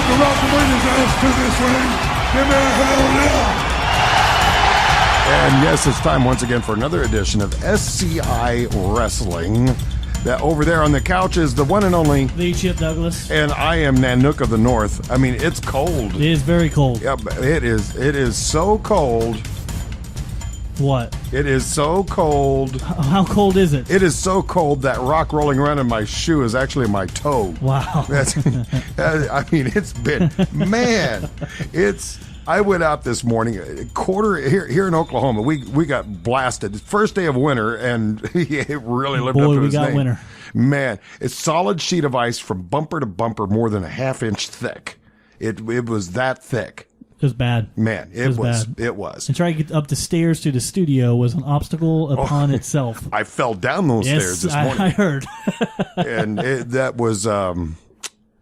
like to welcome his ass to this ring. Give me a hell yeah. And yes, it's time once again for another edition of SCI Wrestling. That over there on the couch is the one and only the Chip Douglas, and I am Nanook of the North. I mean, it's cold. It is very cold. Yeah, it is. It is so cold. What? It is so cold. How cold is it? It is so cold that rock rolling around in my shoe is actually my toe. Wow. That's. I mean, it's been man. I went out this morning, here in Oklahoma. We got blasted. First day of winter, and it really lived up to its name. Boy, we got winter. Man, it's solid sheet of ice from bumper to bumper, more than a half-inch thick. It was that thick. It was bad. Man, it was. Bad. It was. And trying to get up the stairs to the studio was an obstacle upon itself. I fell down those stairs this morning. I heard. And that was.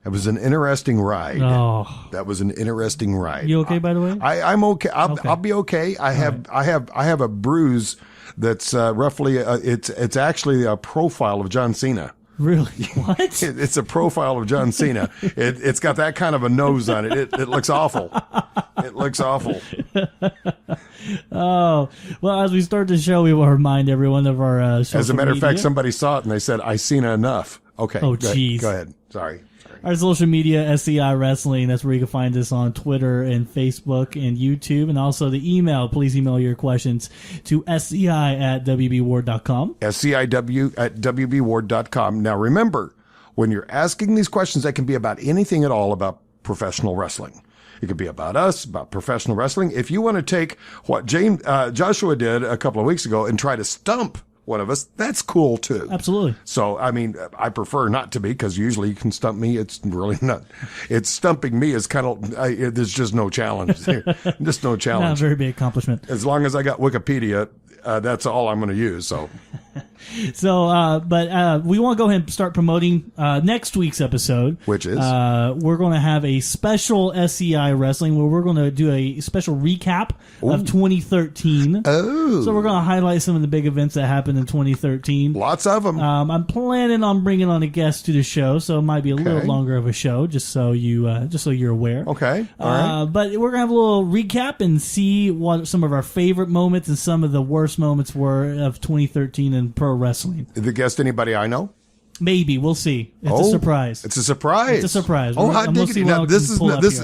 It was an interesting ride. Oh, that was an interesting ride. You okay, by the way? I'm okay. I'll be okay. I have a bruise that's roughly. It's actually a profile of John Cena. Really? What? It's a profile of John Cena. It's got that kind of a nose on it. It looks awful. It looks awful. Oh, well, as we start the show, we will remind everyone of our social As a matter media. of fact, somebody saw it and they said, "I Cena enough." Okay. Oh, jeez. Go ahead. Sorry. Our social media, SCI Wrestling. That's where you can find us on Twitter and Facebook and YouTube. And also the email. Please email your questions to sci@wbward.com. sciw@wbward.com. Now, remember, when you're asking these questions, that can be about anything at all about professional wrestling. It could be about us, about professional wrestling. If you want to take what Joshua did a couple of weeks ago and try to stump one of us, that's cool too. Absolutely. So, I mean, I prefer not to be, because usually you can stump me. It's really not. It's stumping me is kind of, there's just no challenge there. Just no challenge. Not a very big accomplishment. As long as I got Wikipedia, that's all I'm going to use. So, but we want to go ahead and start promoting next week's episode, which is we're going to have a special SCI Wrestling where we're going to do a special recap of 2013. Oh, so we're going to highlight some of the big events that happened in 2013. Lots of them. I'm planning on bringing on a guest to the show, so it might be a little longer of a show, just so you're aware. Okay, all right. But we're gonna have a little recap and see what some of our favorite moments and some of the worst moments were of 2013 in pro wrestling. Did the guest anybody I know? Maybe we'll see. It's a surprise. It's a surprise. It's a surprise. Oh, hot diggity! Now, this is.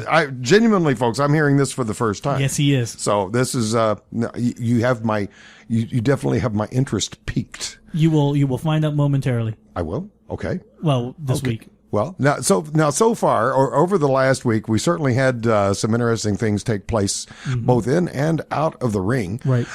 I genuinely, folks, I'm hearing this for the first time. Yes, he is. So this is. You have my. You definitely have my interest piqued. You will find out momentarily. I will. Okay. Well, this week. Well, so far, or over the last week, we certainly had some interesting things take place, both in and out of the ring. Right.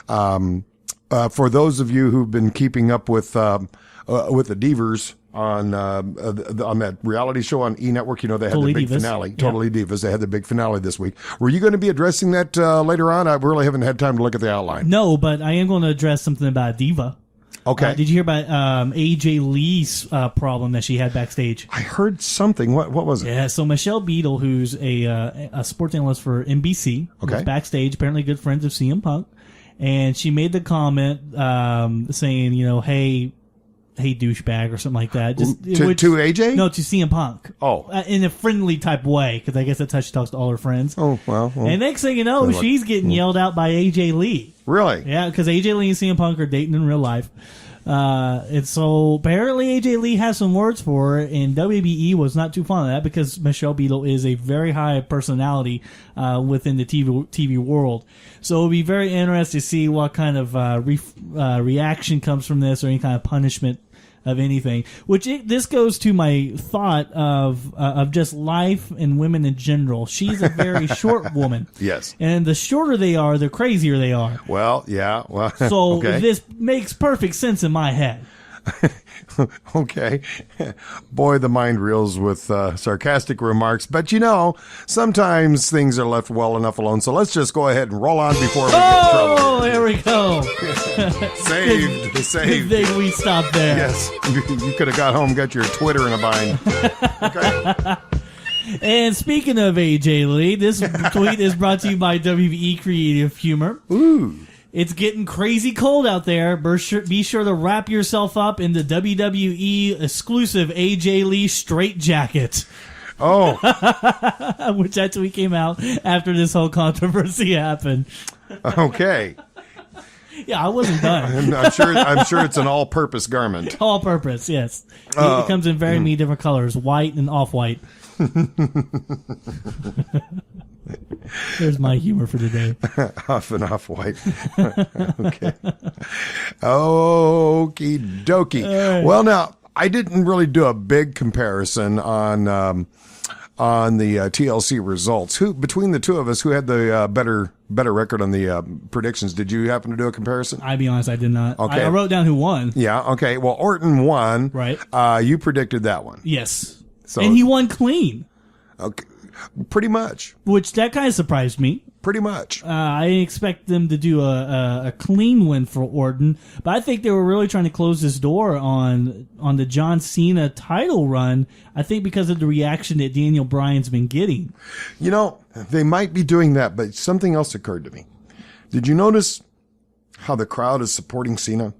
For those of you who've been keeping up with the Divas on that reality show on E! Network, you know, they had the big finale. Totally Divas. They had the big finale this week. Were you going to be addressing that later on? I really haven't had time to look at the outline. No, but I am going to address something about Diva. Okay. Did you hear about AJ Lee's problem that she had backstage? I heard something. What was it? Yeah, so Michelle Beadle, who's a sports analyst for NBC, was backstage, apparently good friends of CM Punk, and she made the comment saying, you know, hey douchebag, or something like that. Just to AJ? No, to CM Punk. Oh. In a friendly type way, because I guess that's how she talks to all her friends. Oh, well. And next thing you know, she's getting yelled out by AJ Lee. Really? Yeah, because AJ Lee and CM Punk are dating in real life. And so apparently AJ Lee has some words for her, and WBE was not too fond of that because Michelle Beadle is a very high personality within the TV world. So it'll be very interesting to see what kind of reaction comes from this, or any kind of punishment of anything. This goes to my thought of just life and women in general. She's a very short woman. Yes. And the shorter they are, the crazier they are. Well, yeah. Well, so this makes perfect sense in my head. Okay. Boy, the mind reels with sarcastic remarks. But, you know, sometimes things are left well enough alone. So let's just go ahead and roll on before we get trouble. Oh, there we go. Saved. Good thing we stopped there. Yes. You could have got home, got your Twitter in a bind. Okay. And speaking of AJ Lee, this tweet is brought to you by WBE Creative Humor. Ooh. It's getting crazy cold out there. Be sure to wrap yourself up in the WWE exclusive AJ Lee straight jacket. Oh, which actually came out after this whole controversy happened. okay. Yeah, I wasn't done. I'm sure it's an all-purpose garment. All-purpose, yes. It comes in very many different colors, white and off-white. There's my humor for today. Off and off white. Okay. Okie dokie. Right. Well, now, I didn't really do a big comparison on the TLC results. Between the two of us, who had the better record on the predictions? Did you happen to do a comparison? I'll be honest, I did not. Okay. I wrote down who won. Yeah, okay. Well, Orton won. Right. You predicted that one. Yes. So, and he won clean. Okay. Pretty much. Which, that kind of surprised me. Pretty much. I didn't expect them to do a clean win for Orton, but I think they were really trying to close this door on the John Cena title run, I think because of the reaction that Daniel Bryan's been getting. You know, they might be doing that, but something else occurred to me. Did you notice how the crowd is supporting Cena?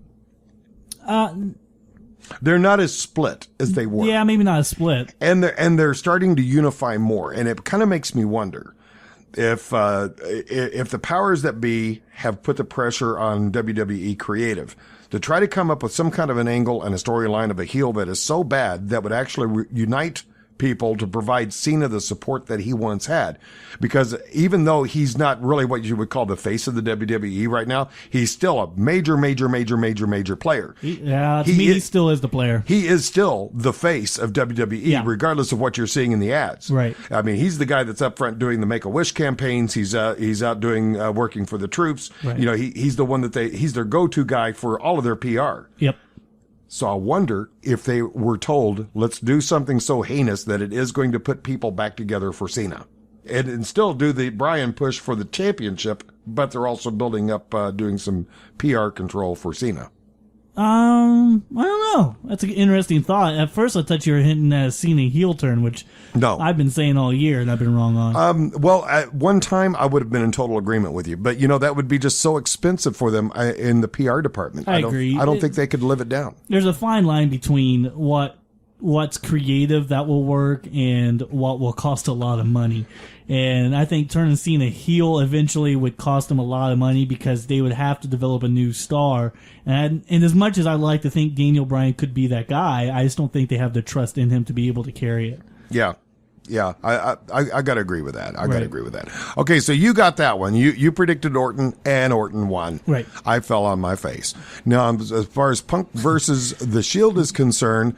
They're not as split as they were. Yeah, maybe not as split. And they're starting to unify more, and it kind of makes me wonder if the powers that be have put the pressure on WWE Creative to try to come up with some kind of an angle and a storyline of a heel that is so bad that would actually unite people to provide Cena the support that he once had. Because even though he's not really what you would call the face of the WWE right now, he's still a major player. He still is the player. He is still the face of WWE, regardless of what you're seeing in the ads. Right. I mean, he's the guy that's up front doing the Make-A-Wish campaigns. He's out doing working for the troops. Right. You know, he's the one he's their go-to guy for all of their PR. Yep. So I wonder if they were told, let's do something so heinous that it is going to put people back together for Cena. And still do the Bryan push for the championship, but they're also building up, doing some PR control for Cena. I don't know. That's an interesting thought. At first I thought you were hinting at a Cena heel turn, which I've been saying all year and I've been wrong on. Well, at one time I would have been in total agreement with you, but you know, that would be just so expensive for them in the PR department. I agree. I don't think they could live it down. There's a fine line between what's creative that will work and what will cost a lot of money. And I think turning Cena heel eventually would cost them a lot of money because they would have to develop a new star. And as much as I like to think Daniel Bryan could be that guy, I just don't think they have the trust in him to be able to carry it. Yeah. Yeah, I got to agree with that. I got to agree with that. Okay, so you got that one. You predicted Orton, and Orton won. Right. I fell on my face. Now, as far as Punk versus The Shield is concerned,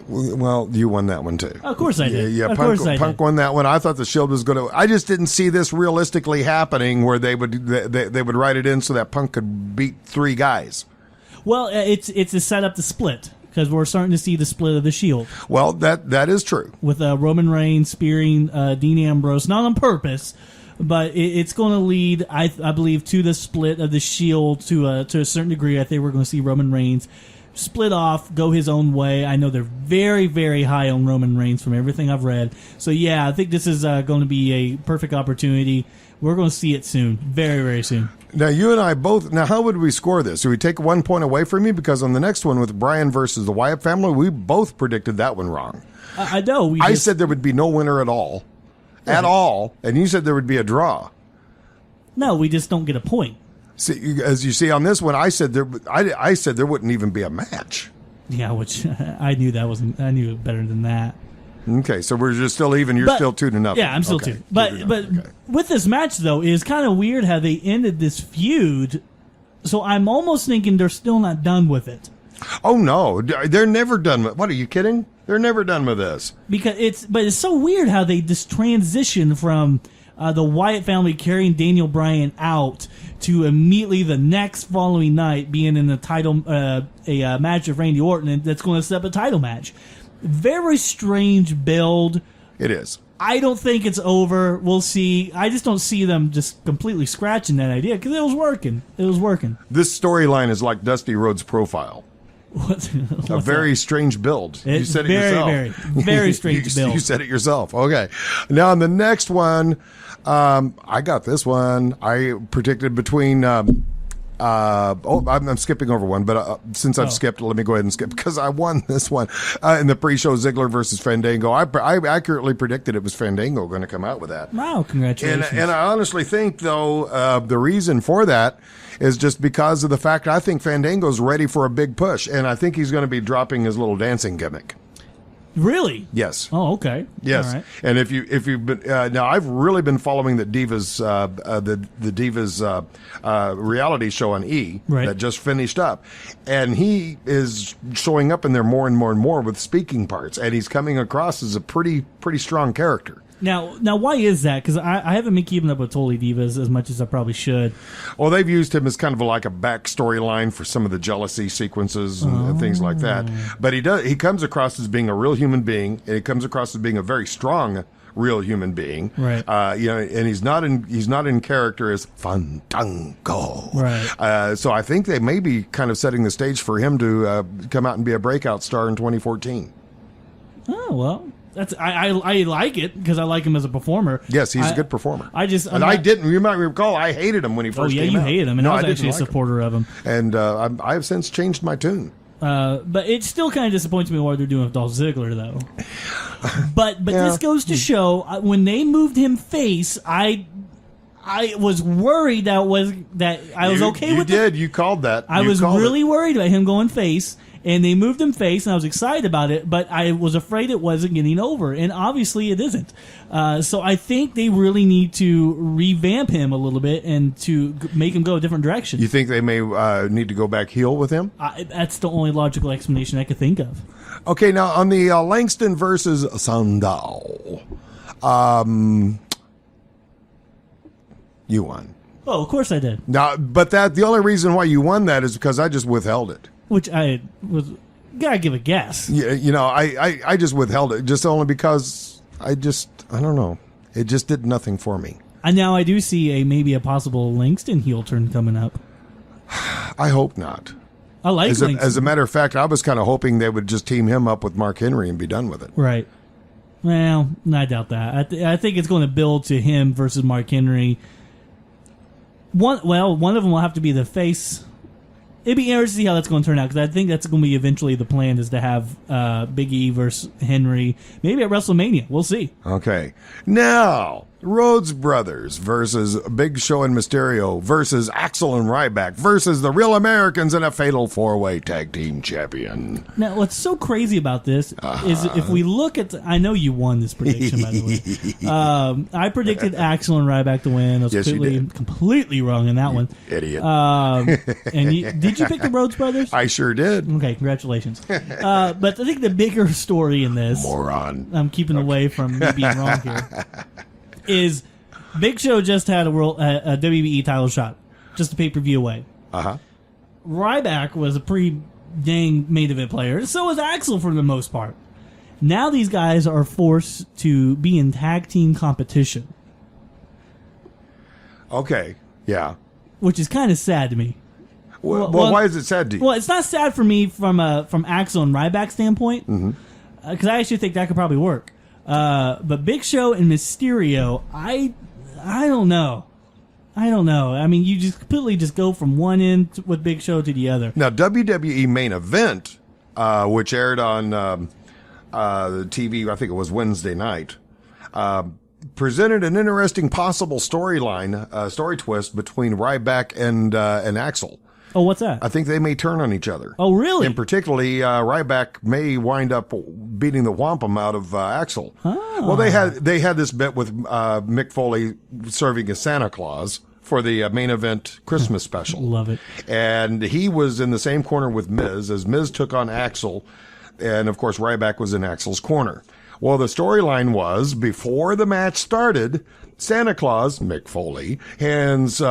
well, you won that one too. Of course I did. Yeah, Punk won that one. I thought the Shield was going to. I just didn't see this realistically happening, where they would write it in so that Punk could beat three guys. Well, it's a setup to split because we're starting to see the split of the Shield. Well, that is true. With Roman Reigns spearing Dean Ambrose, not on purpose, but it's going to lead, I believe, to the split of the Shield to a certain degree. I think we're going to see Roman Reigns split off, go his own way. I know they're very, very high on Roman Reigns from everything I've read. So, yeah, I think this is going to be a perfect opportunity. We're going to see it soon. Very, very soon. Now, you and I both... Now, how would we score this? Do we take 1 point away from you? Because on the next one with Bryan versus the Wyatt family, we both predicted that one wrong. I know. I said there would be no winner at all. Right. At all. And you said there would be a draw. No, we just don't get a point. See, as you see on this one, I said there wouldn't even be a match. Yeah, which I knew I knew better than that. Okay, so we're just still even. You're still 2-0. Yeah, I'm still 2. But with this match though, it's kind of weird how they ended this feud. So I'm almost thinking they're still not done with it. Oh no, they're never done with. What, are you kidding? They're never done with this. Because it's so weird how they just transition from the Wyatt family carrying Daniel Bryan out to immediately the next following night being in the title a match with Randy Orton, and that's going to set up a title match. Very strange build. It is. I don't think it's over. We'll see. I just don't see them just completely scratching that idea because it was working. This storyline is like Dusty Rhodes' profile. What's a very strange build. You said it yourself. Very strange build. You said it yourself. Okay. Now, on the next one, I got this one. I predicted between I'm skipping over one, but since I've skipped, let me go ahead and skip because I won this one in the pre-show. Ziggler versus Fandango. I accurately predicted it was Fandango going to come out with that. Wow, congratulations! And I honestly think, though, the reason for that is just because of the fact I think Fandango's ready for a big push, and I think he's going to be dropping his little dancing gimmick. Really? Yes. Oh, okay. Yes. All right. And if you've been now, I've really been following the Divas the Divas reality show on E that just finished up, and he is showing up in there more and more and more with speaking parts, and he's coming across as a pretty strong character. Now, why is that? Because I haven't been keeping up with Totally Divas as much as I probably should. Well, they've used him as kind of like a backstory line for some of the jealousy sequences and things like that. But he comes across as being a real human being, and he comes across as being a very strong real human being. Right. And he's not in character as Fandango. Right. So I think they may be kind of setting the stage for him to come out and be a breakout star in 2014. Oh, well. I like it because I like him as a performer. Yes, he's a good performer. I didn't. You might recall I hated him when he first came out. You hated him, and I was actually a supporter of him. And I have since changed my tune. But it still kind of disappoints me what they're doing with Dolph Ziggler, though. But this goes to show when they moved him face, I was worried that I was okay with it. You called that. I was really worried about him going face. And they moved him face, and I was excited about it, but I was afraid it wasn't getting over, and obviously it isn't. So I think they really need to revamp him a little bit and to make him go a different direction. You think they may need to go back heel with him? That's the only logical explanation I could think of. Okay, now on the Langston versus Sandow, you won. Oh, of course I did. Now, but the only reason why you won that is because I just withheld it. Which I gotta give a guess. Yeah, I just withheld it just only because I don't know. It just did nothing for me. And now I do see maybe a possible Langston heel turn coming up. I hope not. I like Langston. As a matter of fact, I was kind of hoping they would just team him up with Mark Henry and be done with it. Right. Well, I doubt that. I think it's going to build to him versus Mark Henry. One of them will have to be the face. It'd be interesting to see how that's going to turn out, because I think that's going to be eventually the plan, is to have Big E versus Henry, maybe at WrestleMania. We'll see. Okay. Now, Rhodes Brothers versus Big Show and Mysterio versus Axel and Ryback versus the Real Americans in a fatal four-way tag team champion. Now, what's so crazy about this is if we look at... I know you won this prediction, by the way. I predicted Axel and Ryback to win. I was completely wrong in that one. Idiot. Did you pick the Rhodes Brothers? I sure did. Okay, congratulations. But I think the bigger story in this... Moron. I'm keeping away from me being wrong here. Is Big Show just had a WWE title shot, just a pay-per-view away. Ryback was a pretty dang main event player. So was Axel for the most part. Now these guys are forced to be in tag team competition. Okay, yeah. Which is kind of sad to me. Well, why is it sad to you? Well, it's not sad for me from Axel and Ryback standpoint, because I actually think that could probably work. But Big Show and Mysterio, I don't know. I mean, you just completely just go from one end with Big Show to the other. Now, WWE Main Event, which aired on the TV, I think it was Wednesday night, presented an interesting possible story twist between Ryback and Axel. Oh, what's that? I think they may turn on each other. Oh, really? And particularly, Ryback may wind up beating the wampum out of Axel. Oh. Well, they had this bit with Mick Foley serving as Santa Claus for the main event Christmas special. Love it. And he was in the same corner with Miz as Miz took on Axel, and of course Ryback was in Axel's corner. Well, the storyline was, before the match started, Santa Claus, Mick Foley, hands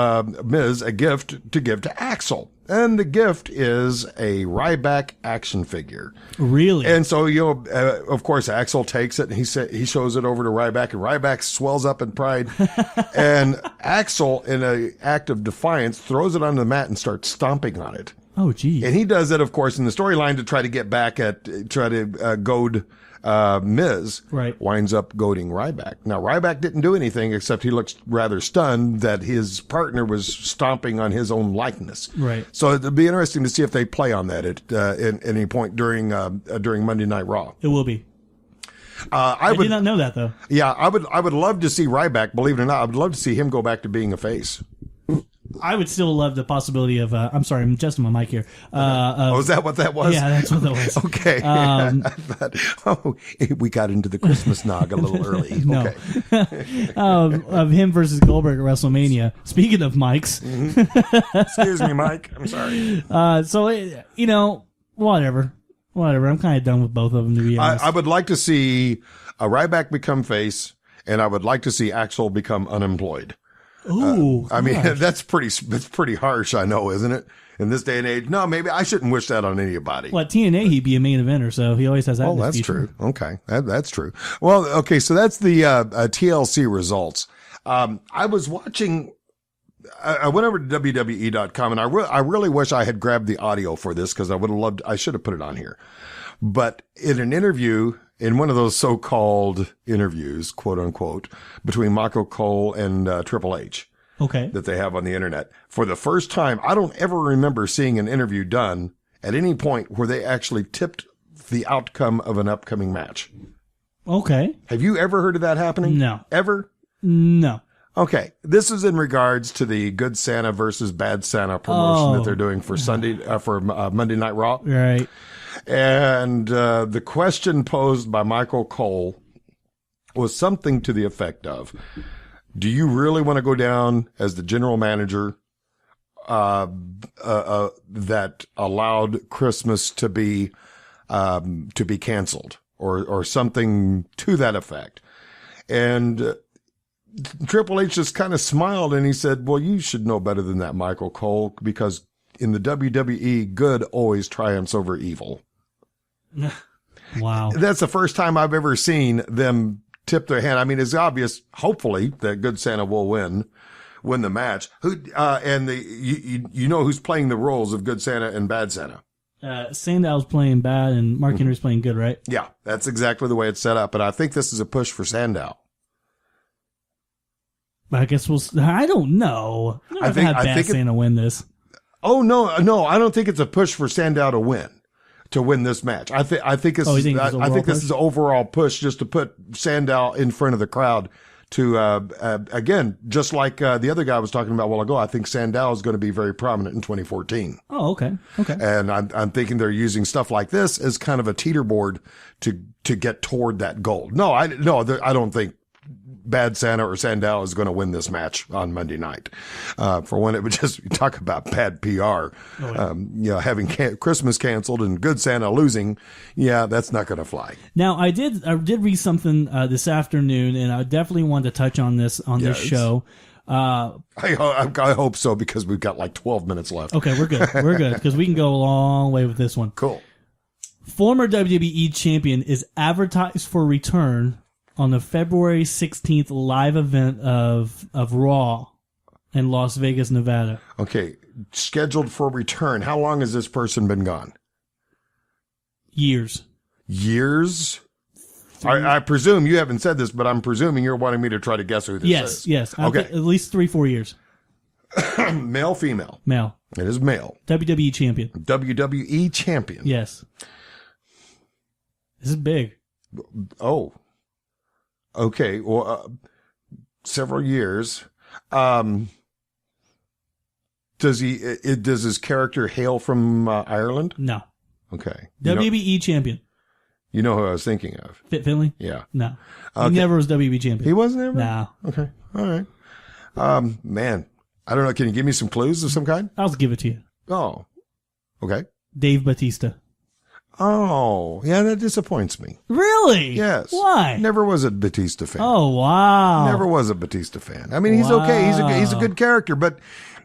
Miz a gift to give to Axel. And the gift is a Ryback action figure. Really? And so, of course, Axel takes it and he shows it over to Ryback, and Ryback swells up in pride. And Axel, in an act of defiance, throws it on the mat and starts stomping on it. Oh, geez. And he does it, of course, in the storyline to try to get back try to goad Miz winds up goading Ryback. Now, Ryback didn't do anything except he looks rather stunned that his partner was stomping on his own likeness. Right. So it'll be interesting to see if they play on that at any point during Monday Night Raw. It will be. I did not know that, though. Yeah, I would love to see Ryback, believe it or not, I would love to see him go back to being a face. I would still love the possibility of, I'm sorry, I'm adjusting my mic here. Is that what that was? Yeah, that's what that was. Okay. We got into the Christmas nog a little early. No. Okay. Of him versus Goldberg at WrestleMania. Speaking of mics. Mm-hmm. Excuse me, Mike. I'm sorry. Whatever. I'm kind of done with both of them, to be honest. I would like to see Ryback become face, and I would like to see Axel become unemployed. Ooh, I mean, that's pretty harsh, I know, isn't it? In this day and age. No, maybe I shouldn't wish that on anybody. Well, at TNA, he'd be a main eventer, so he always has that. Oh, that's true. Okay. That's true. Well, okay. So that's the, TLC results. I was watching, I went over to WWE.com and I really wish I had grabbed the audio for this because I should have put it on here. But in an interview, in one of those so-called interviews, quote unquote, between Michael Cole and Triple H, that they have on the internet, for the first time, I don't ever remember seeing an interview done at any point where they actually tipped the outcome of an upcoming match. Okay. Have you ever heard of that happening? No. Ever? No. Okay. This is in regards to the Good Santa versus Bad Santa promotion that they're doing for Monday Night Raw. Right. And the question posed by Michael Cole was something to the effect of, do you really want to go down as the general manager that allowed Christmas to be canceled or something to that effect? And Triple H just kind of smiled and he said, well, you should know better than that, Michael Cole, because in the WWE, good always triumphs over evil. Wow. That's the first time I've ever seen them tip their hand. I mean, it's obvious, hopefully, that Good Santa will win the match. You know who's playing the roles of Good Santa and Bad Santa? Sandow's playing bad and Mark Henry's playing good, right? Yeah, that's exactly the way it's set up. And I think this is a push for Sandow. I guess I don't know. I think Bad Santa win this. Oh, no, I don't think it's a push for Sandow to win this match. I think this is an overall push just to put Sandow in front of the crowd to, again, just like, the other guy was talking about a while ago, I think Sandow is going to be very prominent in 2014. Oh, okay. Okay. And I'm thinking they're using stuff like this as kind of a teeterboard to get toward that goal. No, I don't think Bad Santa or Sandow is going to win this match on Monday night. For one, it would just talk about bad PR. Having Christmas canceled and Good Santa losing. Yeah, that's not going to fly. Now, I did read something this afternoon, and I definitely wanted to touch on this this show. I hope so because we've got like 12 minutes left. Okay, we're good. We're good because we can go a long way with this one. Cool. Former WWE champion is advertised for return on the February 16th live event of Raw in Las Vegas, Nevada. Okay, scheduled for return. How long has this person been gone? Years. Years? I presume you haven't said this, but I'm presuming you're wanting me to try to guess who this is. Yes. Okay. At least 3-4 years. Male, female? Male. It is male. WWE champion. WWE champion. Yes. This is big. Oh. Okay, well, several years. Does his character hail from Ireland? No. Okay. WWE champion. You know who I was thinking of? Fit Finlay? Yeah. No. Okay. He never was WWE champion. He wasn't ever? No. Okay. All right. Man, I don't know. Can you give me some clues of some kind? I'll give it to you. Oh. Okay. Dave Bautista. Oh, yeah, that disappoints me. Really? Yes. Why? Never was a Batista fan. Oh, wow. Never was a Batista fan. I mean, he's okay. He's a good character, but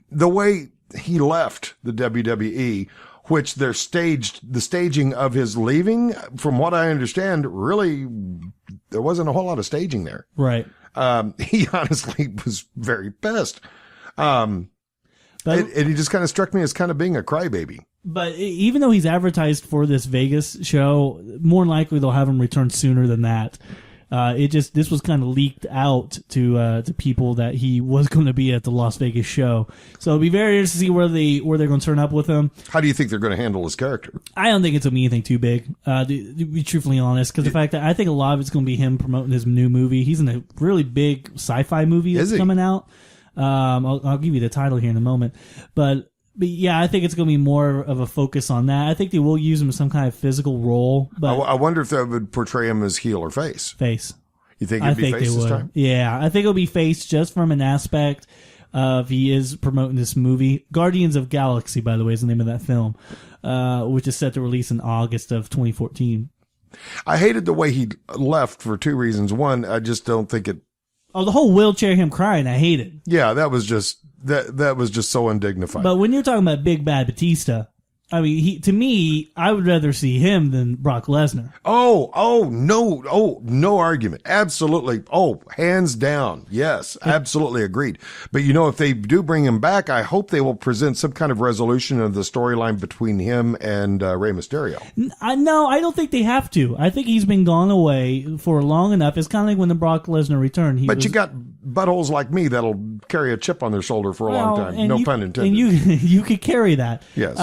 the way he left the WWE, which the staging of his leaving, from what I understand, really, there wasn't a whole lot of staging there. Right. He honestly was very pissed. And he just kind of struck me as kind of being a crybaby. But even though he's advertised for this Vegas show, more than likely they'll have him return sooner than that. This was kind of leaked out to people that he was going to be at the Las Vegas show. So it'll be very interesting to see where they're going to turn up with him. How do you think they're going to handle his character? I don't think it's going to be anything too big, to be truthfully honest, because the fact that I think a lot of it's going to be him promoting his new movie. He's in a really big sci-fi movie that's coming out. I'll give you the title here in a moment, but yeah, I think it's going to be more of a focus on that. I think they will use him in some kind of physical role. But I wonder if that would portray him as heel or face. Face. You think it'd be face this time? Yeah, I think it'll be face just from an aspect of he is promoting this movie. Guardians of Galaxy, by the way, is the name of that film, which is set to release in August of 2014. I hated the way he left for two reasons. One, I just don't think it... Oh, the whole wheelchair, him crying, I hated. Yeah, that was just so undignified. But when you're talking about Big Bad Batista, I mean, to me, I would rather see him than Brock Lesnar. No argument. Absolutely. Oh, hands down. Yes, absolutely agreed. But if they do bring him back, I hope they will present some kind of resolution of the storyline between him and Rey Mysterio. No, I don't think they have to. I think he's been gone away for long enough. It's kind of like when the Brock Lesnar returned. But you got buttholes like me that'll carry a chip on their shoulder for a long time. No pun intended. And you could carry that. Yes.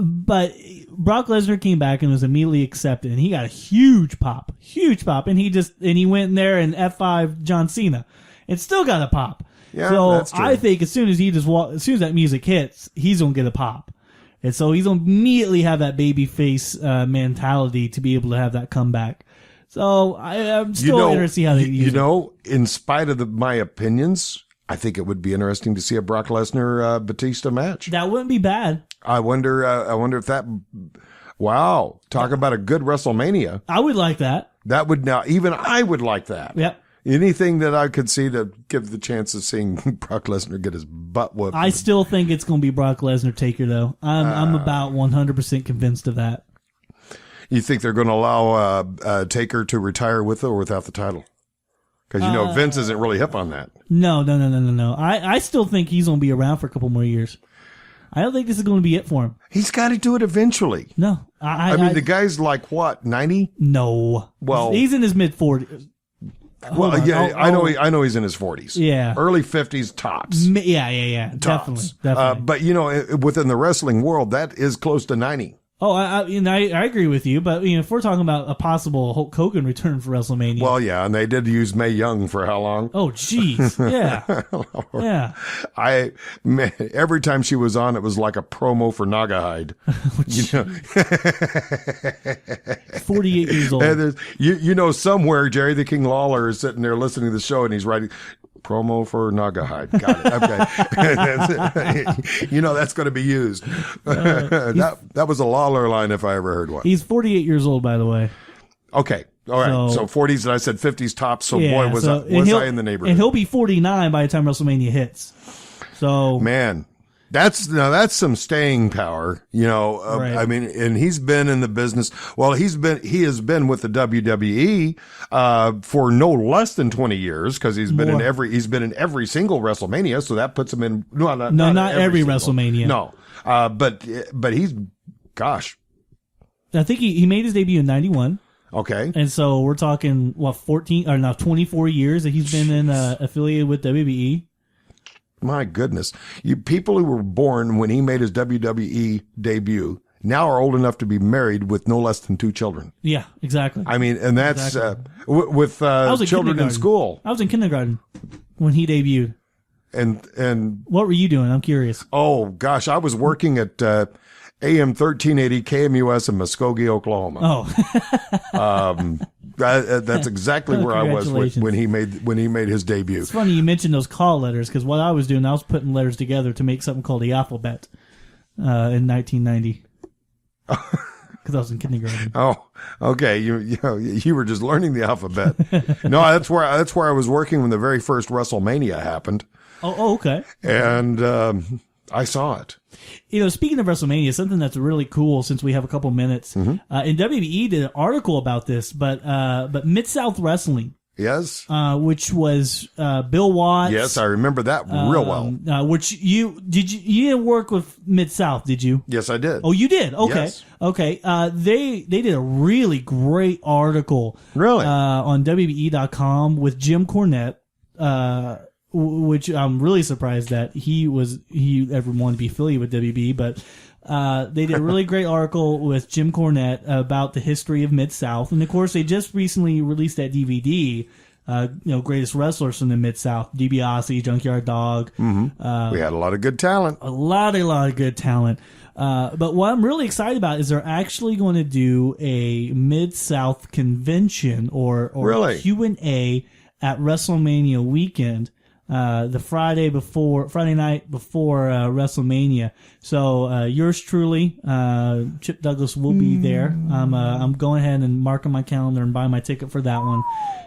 But Brock Lesnar came back and was immediately accepted, and he got a huge pop, and he went in there and F5 John Cena, and still got a pop. Yeah, so that's true. I think as soon as that music hits, he's gonna get a pop, and so he's gonna immediately have that babyface mentality to be able to have that comeback. So I'm still interested to see how they use it. In spite of my opinions, I think it would be interesting to see a Brock Lesnar Batista match. That wouldn't be bad. I wonder if that. Wow, talk about a good WrestleMania. I would like that. That would even I would like that. Yep. Anything that I could see to give the chance of seeing Brock Lesnar get his butt whooped. I still think it's going to be Brock Lesnar Taker, though. I'm about 100% convinced of that. You think they're going to allow Taker to retire with or without the title? Because Vince isn't really hip on that. No. I still think he's going to be around for a couple more years. I don't think this is going to be it for him. He's got to do it eventually. No. I mean, the guy's like, what, 90? No. Well, he's in his mid-40s. Well, yeah, I know he's in his 40s. Yeah. Early 50s tops. Yeah. Tops. Definitely. But, within the wrestling world, that is close to 90. Oh, I agree with you, but if we're talking about a possible Hulk Hogan return for WrestleMania, well, yeah, and they did use Mae Young for how long? Oh, jeez, yeah. Every time she was on, it was like a promo for Naugahyde. 48 years old. And somewhere Jerry the King Lawler is sitting there listening to the show, and he's writing. Promo for Naugahyde. Got it. Okay. That's going to be used. That was a Lawler line if I ever heard one. He's 48 years old, by the way. Okay. All right. So 40s, and I said 50s tops. So boy, was I in the neighborhood. And he'll be 49 by the time WrestleMania hits. So man, that's some staying power, Right. I mean, and he's been in the business. Well, he has been with the WWE, for no less than 20 years because he's been in every single WrestleMania. So that puts him in, not every WrestleMania. No. But he's, gosh. I think he made his debut in 91. Okay. And so we're talking, 24 years that he's been affiliated with WWE. My goodness. You people who were born when he made his WWE debut now are old enough to be married with no less than 2 children. Yeah, exactly. I mean, and that's with children in school. I was in kindergarten when he debuted. And what were you doing? I'm curious. Oh, gosh. I was working at AM 1380 KMUS in Muskogee, Oklahoma. Oh. That's exactly where I was when he made his debut. It's funny you mentioned those call letters because what I was doing, I was putting letters together to make something called the alphabet in 1990. Because I was in kindergarten. Oh, okay. You were just learning the alphabet. No, that's where I was working when the very first WrestleMania happened. Oh, okay. And I saw it. Speaking of WrestleMania, something that's really cool since we have a couple minutes. And WWE did an article about this, but Mid-South Wrestling Yes. Which was Bill Watts. Yes, I remember that real well. Which you didn't work with Mid-South, did you? Yes, I did. Oh, you did? Okay. Yes. Okay. They did a really great article on WBE.com with Jim Cornette, which I'm really surprised that he ever wanted to be affiliated with WBE, but they did a really great article with Jim Cornette about the history of Mid-South. And of course, they just recently released that DVD, greatest wrestlers from the Mid-South, DiBiase, Junkyard Dog. Mm-hmm. We had a lot of good talent. A lot of good talent. But what I'm really excited about is they're actually going to do a Mid-South convention or Q&A at WrestleMania weekend. The Friday night before WrestleMania. So yours truly, Chip Douglas, will be there. I'm going ahead and marking my calendar and buying my ticket for that one.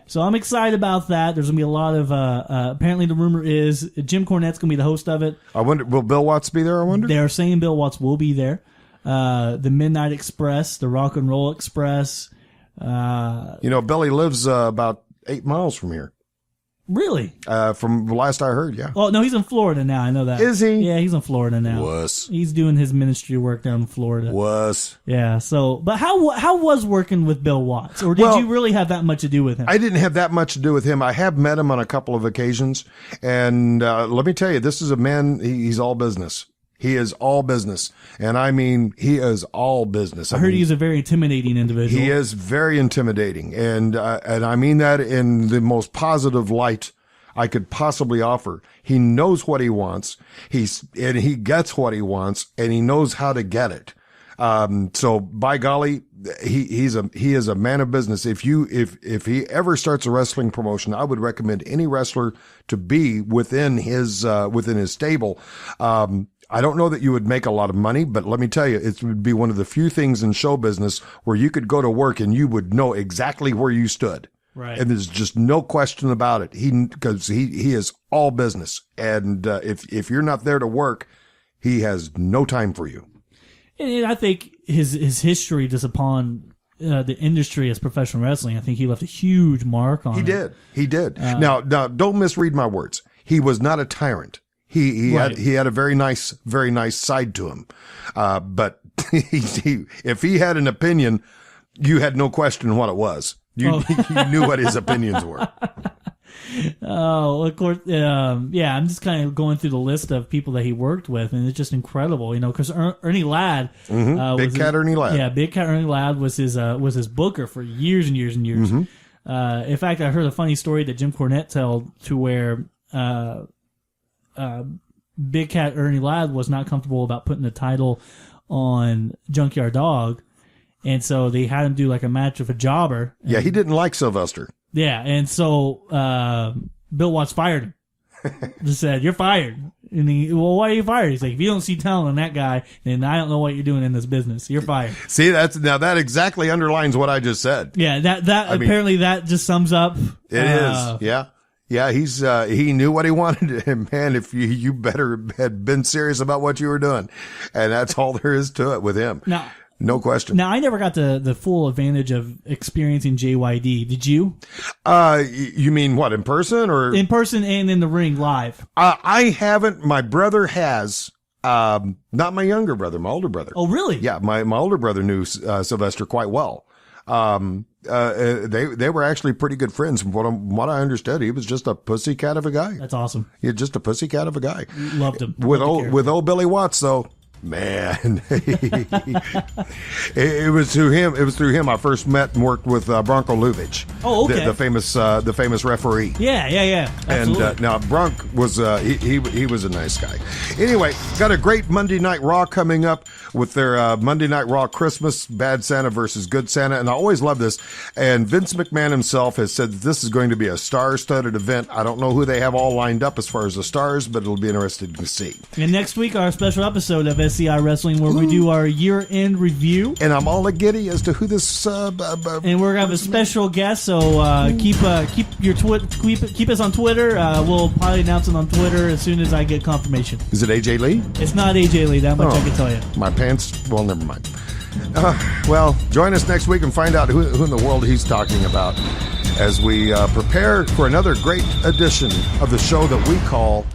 So I'm excited about that. There's gonna be a lot of. Apparently, the rumor is Jim Cornette's gonna be the host of it. I wonder, will Bill Watts be there? I wonder. They're saying Bill Watts will be there. The Midnight Express, the Rock and Roll Express. Billy lives about 8 miles from here. Really? From the last I heard, yeah. Oh, no, he's in Florida now. I know that. Is he? Yeah, he's in Florida now. He's doing his ministry work down in Florida. Yeah, so, but how was working with Bill Watts? Or did you really have that much to do with him? I didn't have that much to do with him. I have met him on a couple of occasions. And let me tell you, this is a man, he's all business. He is all business. And I mean, he is all business. I heard he's a very intimidating individual. He is very intimidating. And I mean that in the most positive light I could possibly offer. He knows what he wants. And he gets what he wants, and he knows how to get it. So by golly, he is a man of business. If he ever starts a wrestling promotion, I would recommend any wrestler to be within his stable. I don't know that you would make a lot of money, but let me tell you, it would be one of the few things in show business where you could go to work and you would know exactly where you stood. Right. And there's just no question about it. Because he is all business. And, if you're not there to work, he has no time for you. And I think his history just upon the industry as professional wrestling, I think he left a huge mark on it. He did. Now, don't misread my words. He was not a tyrant. He had a very nice side to him. But if he had an opinion, you had no question what it was. You knew what his opinions were. Oh, of course. I'm just kind of going through the list of people that he worked with, and it's just incredible, because Ernie Ladd, Big Cat Ernie Ladd. Yeah, Big Cat Ernie Ladd was his booker for years and years and years. Mm-hmm. In fact, I heard a funny story that Jim Cornette told to where Big Cat Ernie Ladd was not comfortable about putting the title on Junkyard Dog, and so they had him do like a match with a jobber. Yeah, he didn't like Sylvester. Yeah, and so Bill Watts fired him. Just said, "You're fired." And why are you fired? He's like, "If you don't see talent in that guy, then I don't know what you're doing in this business. You're fired." See, that exactly underlines what I just said. Yeah, apparently that just sums up. It is. Yeah. Yeah, he knew what he wanted, and man, if you better had been serious about what you were doing. And that's all there is to it with him. Now, no question. Now, I never got the full advantage of experiencing JYD. Did you? You mean what, in person or? In person and in the ring live. I haven't. My brother has. Not my younger brother, my older brother. Oh, really? Yeah, my older brother knew Sylvester quite well. They were actually pretty good friends. From what I understood, he was just a pussycat of a guy. That's awesome. He was just a pussycat of a guy. Loved him. With old Billy Watts, though. Man, it was through him I first met and worked with Bronco Luvich. Oh, okay. The famous referee. Yeah. Absolutely. And now Bronk was he was a nice guy. Anyway, got a great Monday Night Raw coming up with their Monday Night Raw Christmas, Bad Santa versus Good Santa, and I always love this. And Vince McMahon himself has said that this is going to be a star-studded event. I don't know who they have all lined up as far as the stars, but it'll be interesting to see. And next week, our special episode of SCI Wrestling, where we do our year-end review. And I'm all giddy as to who this. And we're gonna have a special guest, so keep us on Twitter. We'll probably announce it on Twitter as soon as I get confirmation. Is it AJ Lee? It's not AJ Lee. That much I can tell you. My pants. Well, never mind. Well, join us next week and find out who in the world he's talking about. as we prepare for another great edition of the show that we call